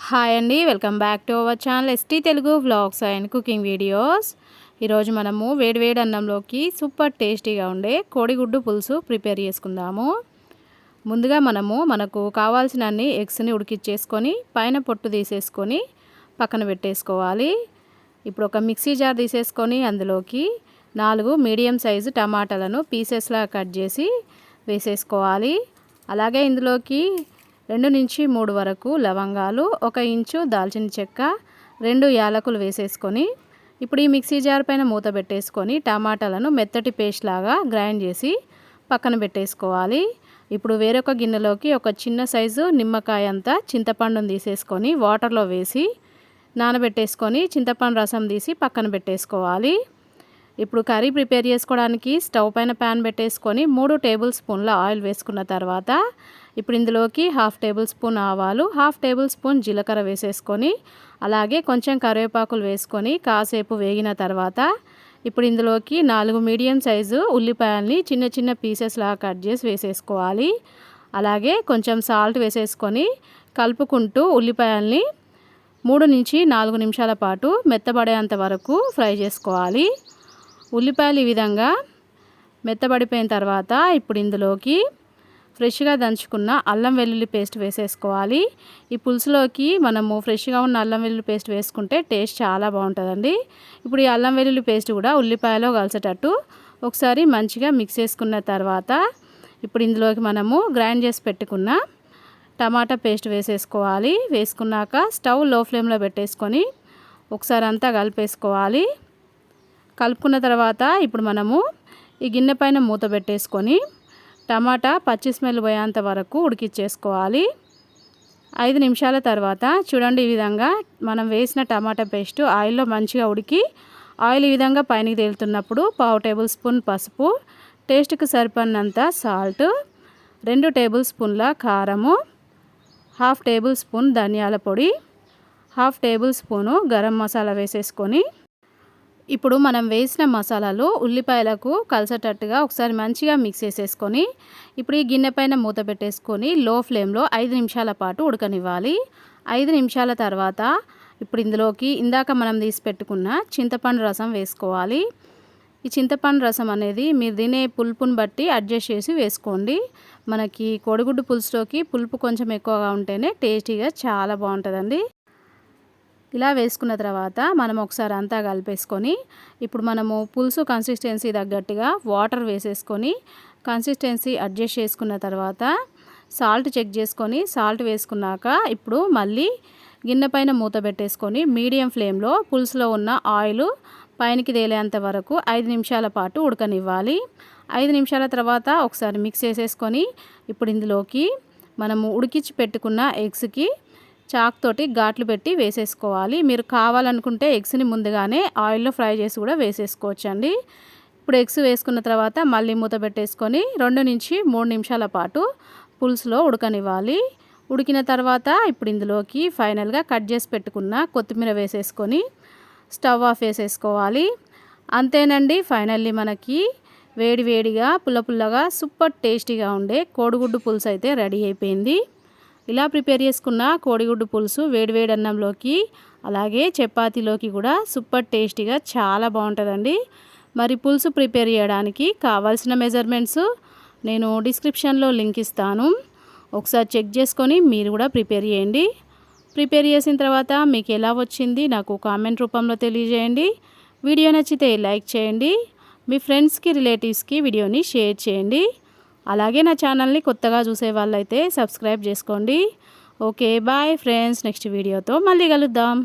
Hi అండి, welcome back to our channel ST Telugu vlogs and cooking videos. ఈరోజు మనము వేడివేడి అన్నంలోకి సూపర్ టేస్టీగా ఉండే కోడిగుడ్డు పులుసు ప్రిపేర్ చేసుకుందాము. ముందుగా మనకు కావాల్సిన అన్ని ఎగ్స్ని ఉడికిచ్చేసుకొని పైన పొట్టు తీసేసుకొని పక్కన పెట్టేసుకోవాలి. ఇప్పుడు ఒక మిక్సీ జార్ తీసేసుకొని అందులోకి 4 మీడియం సైజు టమాటాలను పీసెస్లా కట్ చేసి వేసేసుకోవాలి. అలాగే ఇందులోకి 2 నుంచి 3 వరకు లవంగాలు, 1 ఇంచు దాల్చిన చెక్క, 2 యాలకులు వేసేసుకొని ఇప్పుడు ఈ మిక్సీ జార్ పైన మూత పెట్టేసుకొని టమాటాలను మెత్తటి పేస్ట్ లాగా గ్రైండ్ చేసి పక్కన పెట్టేసుకోవాలి. ఇప్పుడు వేరొక గిన్నెలోకి ఒక చిన్న సైజు నిమ్మకాయ అంతా చింతపండును తీసేసుకొని వాటర్లో వేసి నానబెట్టేసుకొని చింతపండు రసం తీసి పక్కన పెట్టేసుకోవాలి. ఇప్పుడు కర్రీ ప్రిపేర్ చేసుకోవడానికి స్టవ్ పైన ప్యాన్ పెట్టేసుకొని 3 టేబుల్ స్పూన్ల ఆయిల్ వేసుకున్న తర్వాత ఇప్పుడు ఇందులోకి 1/2 టేబుల్ స్పూన్ ఆవాలు, 1/2 టేబుల్ స్పూన్ జీలకర్ర వేసేసుకొని అలాగే కొంచెం కరివేపాకులు వేసుకొని కాసేపు వేగిన తర్వాత ఇప్పుడు ఇందులోకి 4 మీడియం సైజు ఉల్లిపాయల్ని చిన్న చిన్న పీసెస్ లాగా కట్ చేసి వేసేసుకోవాలి. అలాగే కొంచెం సాల్ట్ వేసేసుకొని కలుపుకుంటూ ఉల్లిపాయల్ని 3 నుంచి 4 నిమిషాల పాటు మెత్తబడేంత వరకు ఫ్రై చేసుకోవాలి. ఉల్లిపాయలు ఈ విధంగా మెత్తబడిపోయిన తర్వాత ఇప్పుడు ఇందులోకి ఫ్రెష్గా దంచుకున్న అల్లం వెల్లుల్లి పేస్ట్ వేసేసుకోవాలి. ఈ పులుసులోకి మనము ఫ్రెష్గా ఉన్న అల్లం వెల్లుల్లి పేస్ట్ వేసుకుంటే టేస్ట్ చాలా బాగుంటుందండి. ఇప్పుడు ఈ అల్లం వెల్లుల్లి పేస్ట్ కూడా ఉల్లిపాయలో కలిసేటట్టు ఒకసారి మంచిగా మిక్స్ చేసుకున్న తర్వాత ఇప్పుడు ఇందులోకి మనము గ్రైండ్ చేసి పెట్టుకున్న టమాటా పేస్ట్ వేసేసుకోవాలి. వేసుకున్నాక స్టవ్ లో ఫ్లేమ్లో పెట్టేసుకొని ఒకసారి అంతా కలిపేసుకోవాలి. కలుపుకున్న తర్వాత ఇప్పుడు మనము ఈ గిన్నె పైన మూత పెట్టేసుకొని టమాటా పచ్చి స్మెల్ పోయేంత వరకు ఉడికిచ్చేసుకోవాలి. 5 నిమిషాల తర్వాత చూడండి, ఈ విధంగా మనం వేసిన టమాటా పేస్ట్ ఆయిల్లో మంచిగా ఉడికి ఆయిల్ ఈ విధంగా పైనకి తేలుతున్నప్పుడు 1/2 టేబుల్ స్పూన్ పసుపు, టేస్ట్కి సరిపడినంత సాల్ట్, 2 టేబుల్ స్పూన్ల కారము, 1/2 టేబుల్ స్పూన్ ధనియాల పొడి, 1/2 టేబుల్ స్పూను గరం మసాలా వేసేసుకొని ఇప్పుడు మనం వేసిన మసాలాలు ఉల్లిపాయలకు కలిసేటట్టుగా ఒకసారి మంచిగా మిక్స్ చేసేసుకొని ఇప్పుడు ఈ గిన్నె పైన మూత పెట్టేసుకొని లో ఫ్లేమ్లో 5 నిమిషాల పాటు ఉడకనివ్వాలి. 5 నిమిషాల తర్వాత ఇప్పుడు ఇందులోకి ఇందాక మనం తీసి పెట్టుకున్న చింతపండు రసం వేసుకోవాలి. ఈ చింతపండు రసం అనేది మీరు తినే పులుపుని బట్టి అడ్జస్ట్ చేసి వేసుకోండి. మనకి కోడిగుడ్డు పులుసులోకి పులుపు కొంచెం ఎక్కువగా ఉంటేనే టేస్టీగా చాలా బాగుంటుందండి. ఇలా వేసుకున్న తర్వాత మనం ఒకసారి అంతా కలిపేసుకొని ఇప్పుడు మనము పులుసు కన్సిస్టెన్సీ తగ్గట్టుగా వాటర్ వేసేసుకొని కన్సిస్టెన్సీ అడ్జస్ట్ చేసుకున్న తర్వాత సాల్ట్ చెక్ చేసుకొని సాల్ట్ వేసుకున్నాక ఇప్పుడు మళ్ళీ గిన్నె పైన మూత పెట్టేసుకొని మీడియం ఫ్లేమ్లో పులుసులో ఉన్న ఆయిల్ పైనకి తేలేంత వరకు 5 నిమిషాల పాటు ఉడకనివ్వాలి. 5 నిమిషాల తర్వాత ఒకసారి మిక్స్ చేసేసుకొని ఇప్పుడు ఇందులోకి మనము ఉడికించి పెట్టుకున్న ఎగ్స్కి చాక్ తోటి ఘాట్లు పెట్టి వేసేసుకోవాలి. మీరు కావాలనుకుంటే ఎగ్స్ని ముందుగానే ఆయిల్లో ఫ్రై చేసి కూడా వేసేసుకోవచ్చండి. ఇప్పుడు ఎగ్స్ వేసుకున్న తర్వాత మళ్ళీ మూత పెట్టేసుకొని 2 నుంచి 3 నిమిషాల పాటు పులుసులో ఉడకనివ్వాలి. ఉడికిన తర్వాత ఇప్పుడు ఇందులోకి ఫైనల్గా కట్ చేసి పెట్టుకున్న కొత్తిమీర వేసేసుకొని స్టవ్ ఆఫ్ వేసేసుకోవాలి. అంతేనండి, ఫైనల్లీ మనకి వేడివేడిగా పుల్లగా సూపర్ టేస్టీగా ఉండే కోడిగుడ్డు పులుసు అయితే రెడీ అయిపోయింది. ఇలా ప్రిపేర్ చేసుకున్న కోడిగుడ్డు పులుసు వేడివేడి అన్నంలోకి అలాగే చపాతీలోకి కూడా సూపర్ టేస్టీగా చాలా బాగుంటుందండి. మరి పులుసు ప్రిపేర్ చేయడానికి కావాల్సిన మెజర్మెంట్స్ నేను డిస్క్రిప్షన్లో లింక్ ఇస్తాను. ఒకసారి చెక్ చేసుకొని మీరు కూడా ప్రిపేర్ చేయండి. ప్రిపేర్ చేసిన తర్వాత మీకు ఎలా వచ్చింది నాకు కామెంట్ రూపంలో తెలియజేయండి. వీడియో నచ్చితే లైక్ చేయండి. మీ ఫ్రెండ్స్కి రిలేటివ్స్కి వీడియోని షేర్ చేయండి. అలాగే నా ఛానల్ని కొత్తగా చూసే వాళ్ళైతే సబ్స్క్రైబ్ చేసుకోండి. ఓకే, బాయ్ ఫ్రెండ్స్, నెక్స్ట్ వీడియోతో మళ్ళీ కలుద్దాం.